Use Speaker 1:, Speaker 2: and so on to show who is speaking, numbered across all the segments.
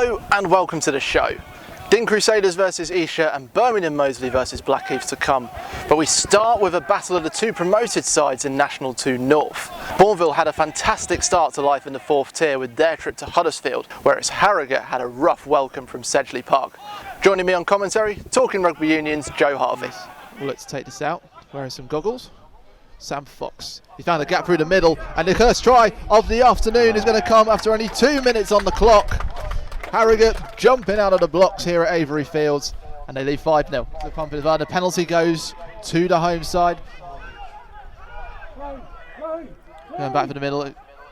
Speaker 1: Hello and welcome to the show. Dings Crusaders versus Esher and Birmingham Moseley versus Blackheath to come. But we start with a battle of the two promoted sides in National 2 North. Bournville had a fantastic start to life in the 4th tier with their trip to Huddersfield, whereas Harrogate had a rough welcome from Sedgley Park. Joining me on commentary, talking rugby unions, Joe Harvey.
Speaker 2: Well, let's take this out, wearing some goggles. Sam Fox. He found a gap through the middle, and the first try of the afternoon is going to come after only 2 minutes on the clock. Harrogate jumping out of the blocks here at Avery Fields, and they lead 5-0. The pumping the penalty goes to the home side. Going back for the middle,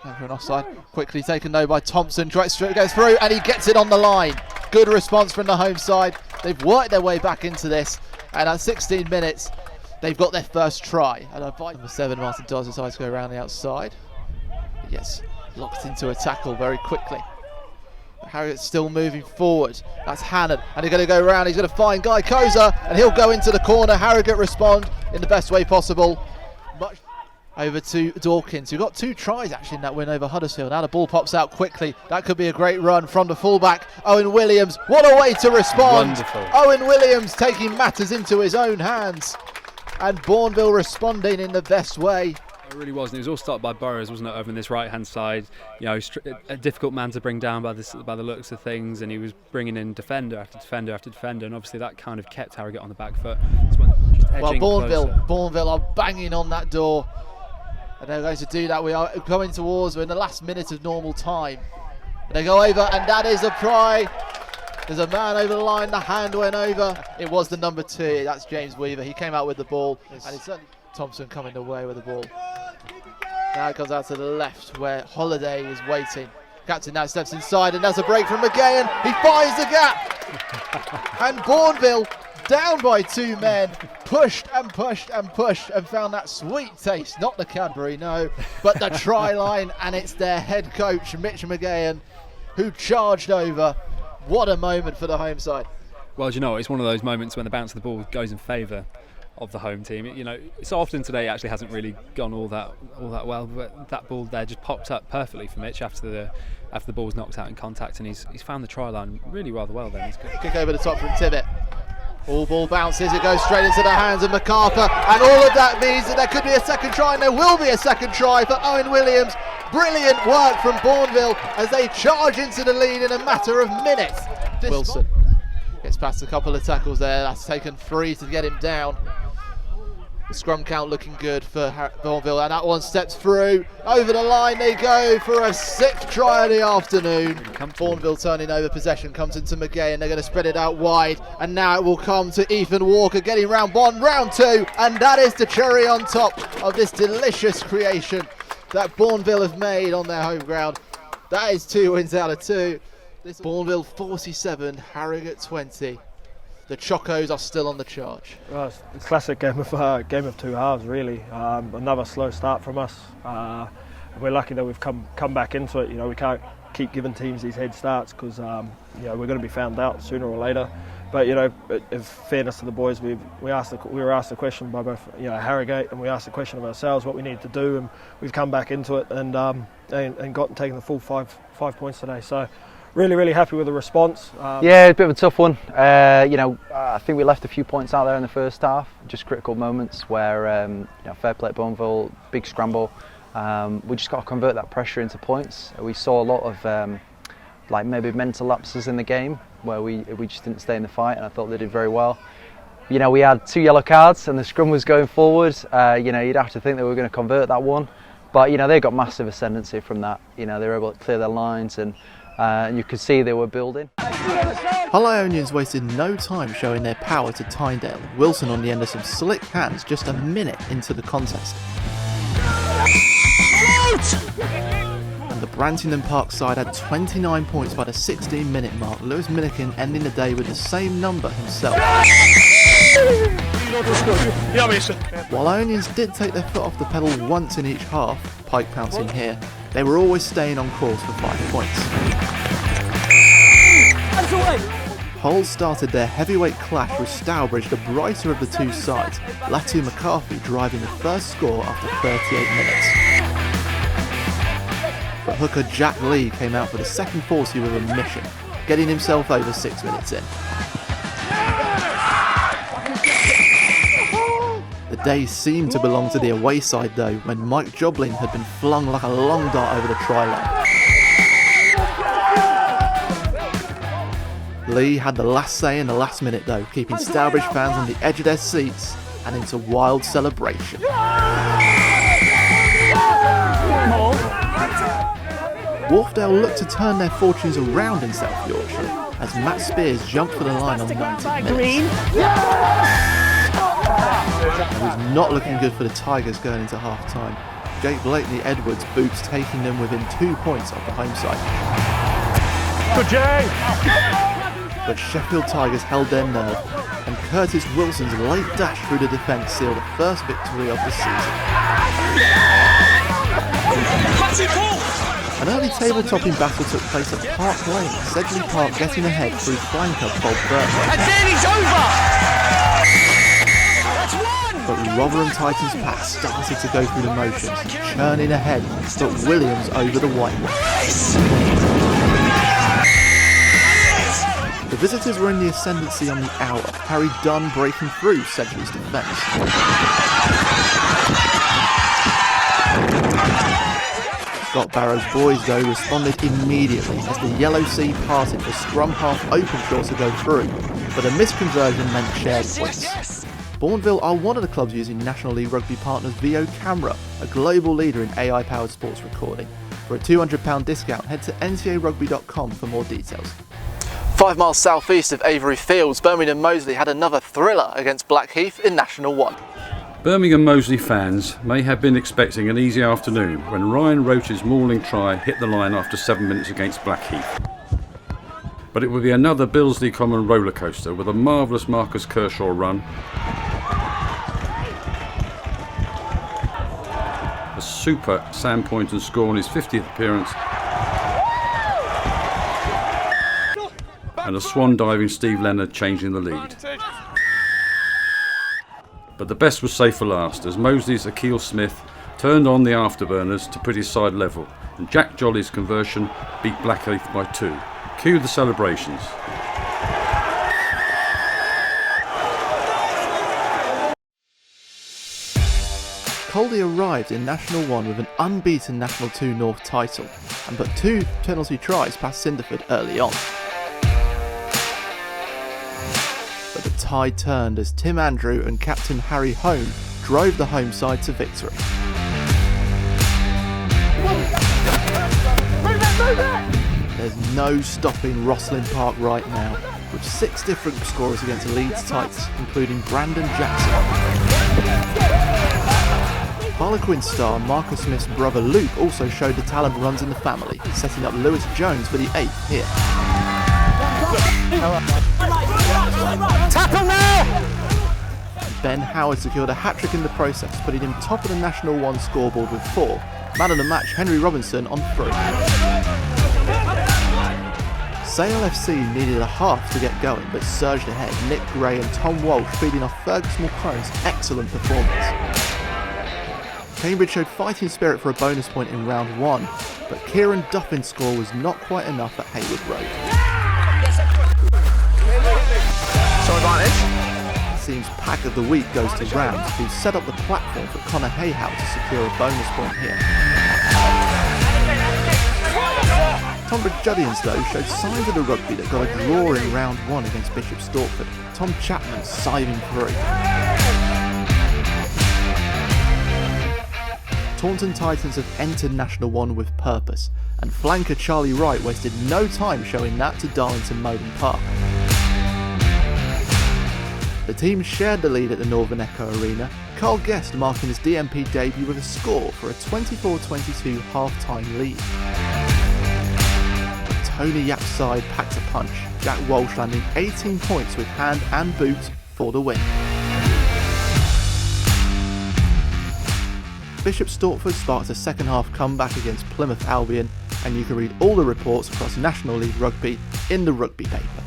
Speaker 2: for an offside. Quickly taken though by Thompson, goes through, and he gets it on the line. Good response from the home side. They've worked their way back into this, and at 16 minutes, they've got their first try. And number 7, Martin Dawes, decides to go around the outside. He gets locked into a tackle very quickly. Harrogate's still moving forward. That's Hannon, and he's going to go around. He's going to find Guy Koza, and he'll go into the corner. Harrogate respond in the best way possible. Over to Dawkins, who got 2 tries actually in that win over Huddersfield. Now the ball pops out quickly. That could be a great run from the fullback, Owen Williams. What a way to respond.
Speaker 3: Wonderful.
Speaker 2: Owen Williams taking matters into his own hands, and Bournville responding in the best way.
Speaker 3: It really was, and it was all started by Burrows, wasn't it, over on this right-hand side. You know, a difficult man to bring down by the looks of things, and he was bringing in defender after defender after defender, and obviously that kind of kept Harrogate on the back foot.
Speaker 2: Well, Bournville are banging on that door, and they're going to do that. We are coming towards, we're in the last minute of normal time. And they go over, and that is a try. There's a man over the line, the hand went over. It was the number 2, that's James Weaver. He came out with the ball, and it's certainly Thompson coming away with the ball. Now it comes out to the left where Holiday is waiting. Captain now steps inside, and there's a break from McGahan. He finds the gap, and Bournville, down by 2 men, pushed and pushed and pushed and found that sweet taste, not the Cadbury, no, but the try line, and it's their head coach, Mitch McGahan, who charged over. What a moment for the home side.
Speaker 3: Well, you know, it's one of those moments when the bounce of the ball goes in favour of the home team. You know, so often today it actually hasn't really gone all that well, but that ball there just popped up perfectly for Mitch after the ball was knocked out in contact, and he's found the try line really rather well then. He's good.
Speaker 2: Kick over the top from Tibbett. All ball bounces, it goes straight into the hands of MacArthur, and all of that means that there could be a second try, and there will be a second try for Owen Williams. Brilliant work from Bournville as they charge into the lead in a matter of minutes. Wilson gets past a couple of tackles there. That's taken 3 to get him down. The scrum count looking good for Bournville, and that one steps through. Over the line they go for a 6th try of the afternoon. Bournville turning over possession, comes into McGay, and they're going to spread it out wide. And now it will come to Ethan Walker, getting round 1, round 2, and that is the cherry on top of this delicious creation that Bournville have made on their home ground. That is 2 wins out of 2. Bournville 47, Harrogate 20. The Chocos are still on the charge.
Speaker 4: Well, it's a classic game of 2 halves, really. Another slow start from us. We're lucky that we've come back into it. You know, we can't keep giving teams these head starts because you know, we're going to be found out sooner or later. But you know, in fairness to the boys, we were asked the question by both, you know, Harrogate, and we asked the question of ourselves what we needed to do, and we've come back into it and taken the full five points today. So. Really happy with the response.
Speaker 5: Yeah, a bit of a tough one. You know, I think we left a few points out there in the first half, just critical moments where, you know, fair play at Bournville, big scramble. We just got to convert that pressure into points. We saw a lot of like maybe mental lapses in the game where we just didn't stay in the fight, and I thought they did very well. You know, we had 2 yellow cards and the scrum was going forward. You know, you'd have to think they were going to convert that one, but you know, they got massive ascendancy from that. You know, they were able to clear their lines, and you could see they were building.
Speaker 2: Hull Ionians wasted no time showing their power to Tyndale. Wilson on the end of some slick hands just a minute into the contest. And the Brantington Park side had 29 points by the 16-minute mark. Lewis Milliken ending the day with the same number himself. While Ionians did take their foot off the pedal once in each half, Pike pouncing here, they were always staying on course for 5 points. Hull started their heavyweight clash with Stourbridge, the brighter of the 2 sides, Latu McCarthy driving the first score after 38 minutes. But hooker Jack Lee came out for the second 40 with a mission.
Speaker 1: getting himself over 6 minutes in. The day seemed to belong to the away side though, when Mike Joblin had been flung like a long dart over the try line. Lee had the last say in the last minute though, keeping Stourbridge fans on the edge of their seats and into wild celebration. Wharfdale looked to turn their fortunes around in South Yorkshire as Matt Spears jumped for the line on the 90th minute. It was not looking good for the Tigers going into half-time. Jake Blakeney-Edwards' boots taking them within 2 points of the home side.
Speaker 6: Good Jay!
Speaker 1: But Sheffield Tigers held their nerve, and Curtis Wilson's late dash through the defence sealed the first victory of the season. An early table-topping battle took place at Park Lane, Sedgley Park getting ahead through flanker Bob Burton.
Speaker 6: And then it's over!
Speaker 1: But Rotherham Titans' pack started to go through the motions, churning ahead, but Williams over the whitewash. The visitors were in the ascendancy on the hour, Harry Dunn breaking through Sedgley's defence. Scott Barrow's boys though responded immediately as the Yellow Sea parted for scrum half Openshaw to go through, but a misconversion meant shared points. Bournville are one of the clubs using National League Rugby partners VO Camera, a global leader in AI-powered sports recording. For a £200 discount, head to ncarugby.com for more details. 5 miles southeast of Avery Fields, Birmingham Moseley had another thriller against Blackheath in National 1.
Speaker 7: Birmingham Moseley fans may have been expecting an easy afternoon when Ryan Roach's mauling try hit the line after 7 minutes against Blackheath. But it would be another Billesley Common roller coaster with a marvellous Marcus Kershaw run, a super Sam Poynton score on his 50th appearance, and a swan diving Steve Leonard changing the lead. But the best was saved for last as Moseley's Akeel Smith turned on the afterburners to put his side level, and Jack Jolly's conversion beat Blackheath by 2. Cue the celebrations.
Speaker 1: Coldy arrived in National 1 with an unbeaten National 2 North title, and but 2 penalty tries past Cinderford early on. But the tide turned as Tim Andrew and captain Harry Hone drove the home side to victory. There's no stopping Rosslyn Park right now, with 6 different scorers against Leeds Tights, including Brandon Jackson. Harlequin star Marcus Smith's brother Luke also showed the talent runs in the family, setting up Lewis Jones for the 8th here.
Speaker 6: Tackle now!
Speaker 1: Ben Howard secured a hat-trick in the process, putting him top of the National 1 scoreboard with 4. Man of the match Henry Robinson on 3. Sale FC needed a half to get going, but surged ahead, Nick Gray and Tom Walsh feeding off Fergus Mulcahy's excellent performance. Cambridge showed fighting spirit for a bonus point in round 1, but Kieran Duffin's score was not quite enough at Hayward Road.
Speaker 6: So advantage.
Speaker 1: Seems pack of the week goes to Rams, who set up the platform for Connor Hayhow to secure a bonus point here. Tonbridge Juddians though showed signs of the rugby that got a draw in round 1 against Bishop Stortford, Tom Chapman siving through. Taunton Titans have entered National 1 with purpose, and flanker Charlie Wright wasted no time showing that to Darlington Moden Park. The team shared the lead at the Northern Echo Arena, Carl Guest marking his DMP debut with a score for a 24-22 half-time lead. Tony Yap's side packed a punch, Jack Walsh landing 18 points with hand and boot for the win. Bishop Stortford sparked a second half comeback against Plymouth Albion, and you can read all the reports across National League Rugby in the Rugby paper.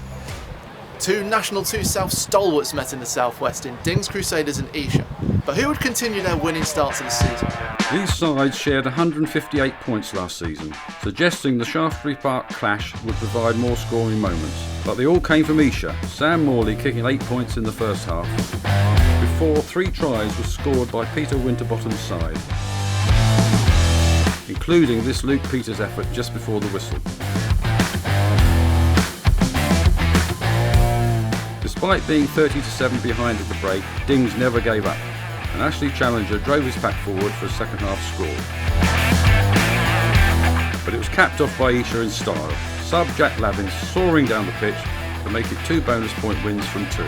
Speaker 1: 2 National 2 South stalwarts met in the southwest in Dings Crusaders and Esher. But who would continue their winning starts of the season?
Speaker 7: These sides shared 158 points last season, suggesting the Shaftesbury Park clash would provide more scoring moments. But they all came from Esher, Sam Morley kicking 8 points in the first half, before 3 tries were scored by Peter Winterbottom's side, including this Luke Peters effort just before the whistle. Despite being 30-7 behind at the break, Dings never gave up, and Ashley Challenger drove his pack forward for a second half score. But it was capped off by Esher in style, sub Jack Lavin soaring down the pitch to make it 2 bonus point wins from 2.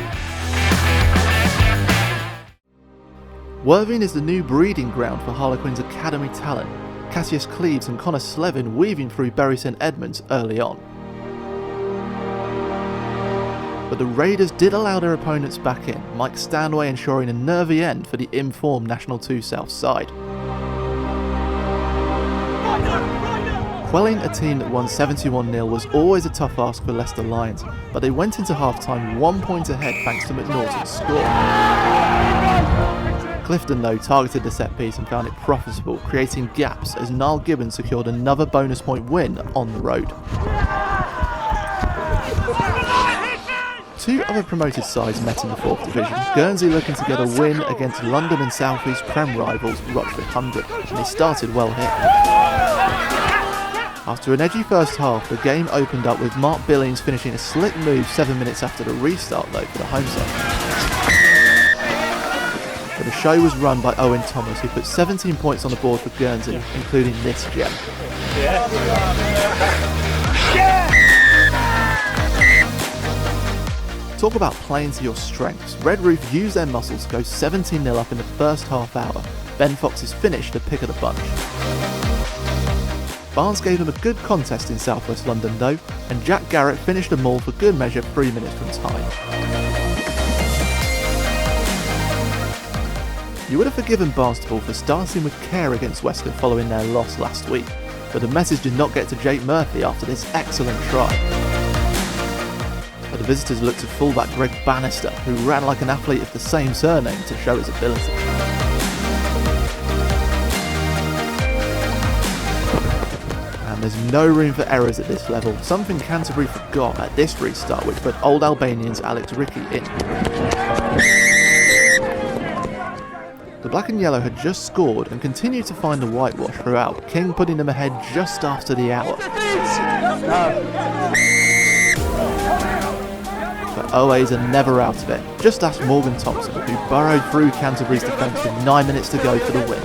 Speaker 1: Worthing is the new breeding ground for Harlequins academy talent, Cassius Cleves and Connor Slevin weaving through Bury St Edmunds early on. But the Raiders did allow their opponents back in, Mike Stanway ensuring a nervy end for the informed National 2 South side. Quelling a team that won 71-0 was always a tough ask for Leicester Lions, but they went into half-time 1 point ahead thanks to McNaughton's score. Clifton though targeted the set piece and found it profitable, creating gaps as Niall Gibbons secured another bonus point win on the road. 2 other promoted sides met in the 4th Division, Guernsey looking to get a win against London and South East Prem rivals Rochford 100, and they started well here. After an edgy first half, the game opened up with Mark Billings finishing a slick move 7 minutes after the restart though for the home side. But the show was run by Owen Thomas, who put 17 points on the board for Guernsey, including this gem. Talk about playing to your strengths. Red Roof used their muscles to go 17-0 up in the first half hour. Ben Fox's finish the pick of the bunch. Barnes gave them a good contest in South West London though, and Jack Garrett finished them all for good measure 3 minutes from time. You would have forgiven Barnstaple for starting with care against Western following their loss last week, but the message did not get to Jake Murphy after this excellent try. But the visitors looked to fullback Greg Bannister, who ran like an athlete of the same surname to show his ability. And there's no room for errors at this level, something Canterbury forgot at this restart which put old Albanian's Alex Ricky in. The black and yellow had just scored and continued to find the whitewash throughout, King putting them ahead just after the hour. But OAs are never out of it. Just ask Morgan Thompson, who burrowed through Canterbury's defence with 9 minutes to go for the win.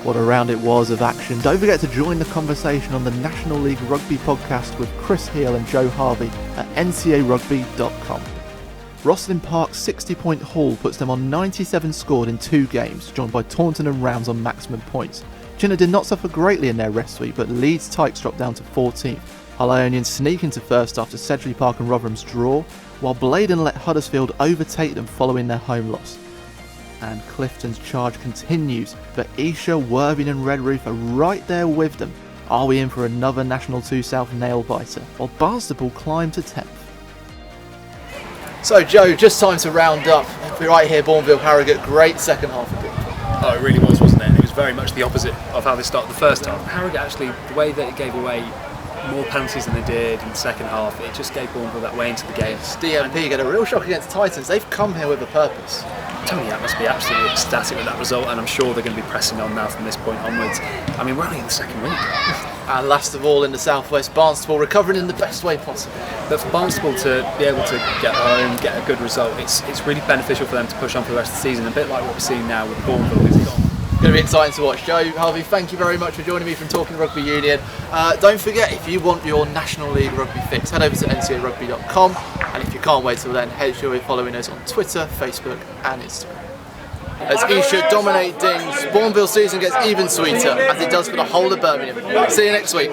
Speaker 1: What a round it was of action. Don't forget to join the conversation on the National League Rugby podcast with Chris Heal and Joe Harvey at ncarugby.com. Rosslyn Park's 60-point haul puts them on 97 scored in 2 games, joined by Taunton and Rounds on maximum points. Chinner did not suffer greatly in their rest week, but Leeds Tykes dropped down to 14th. Hull Ionians sneak into first after Sedgley Park and Rotherham's draw, while Bladen let Huddersfield overtake them following their home loss. And Clifton's charge continues, but Esher, Worthing and Red Roof are right there with them. Are we in for another National 2 South nail-biter, while Barnstaple climb to 10th? So Joe, just time to round up. We're right here, Bournville, Harrogate, great second half of Bournville.
Speaker 8: Oh, it really was, wasn't it? And it was very much the opposite of how they started the first half. Harrogate actually, the way that it gave away more penalties than they did in the second half, it just gave Bourneville that way into the game.
Speaker 1: DMP get a real shock against Titans. They've come here with a purpose.
Speaker 8: Tony Yapp must be absolutely ecstatic with that result, and I'm sure they're going to be pressing on now from this point onwards. I mean, we're only in the second week.
Speaker 1: And last of all in the southwest, Barnstaple recovering in the best way possible.
Speaker 8: But for Barnstaple to be able to get home, get a good result, it's really beneficial for them to push on for the rest of the season, a bit like what we're seeing now with Bourneville who's gone.
Speaker 1: Going to be exciting to watch. Joe, Harvey, thank you very much for joining me from Talking Rugby Union. Don't forget, if you want your National League Rugby fix, head over to ncarugby.com, and if you can't wait till then, head sure you're following us on Twitter, Facebook and Instagram. As Esher dominate Dings, Bourneville season gets even sweeter, as it does for the whole of Birmingham. See you next week.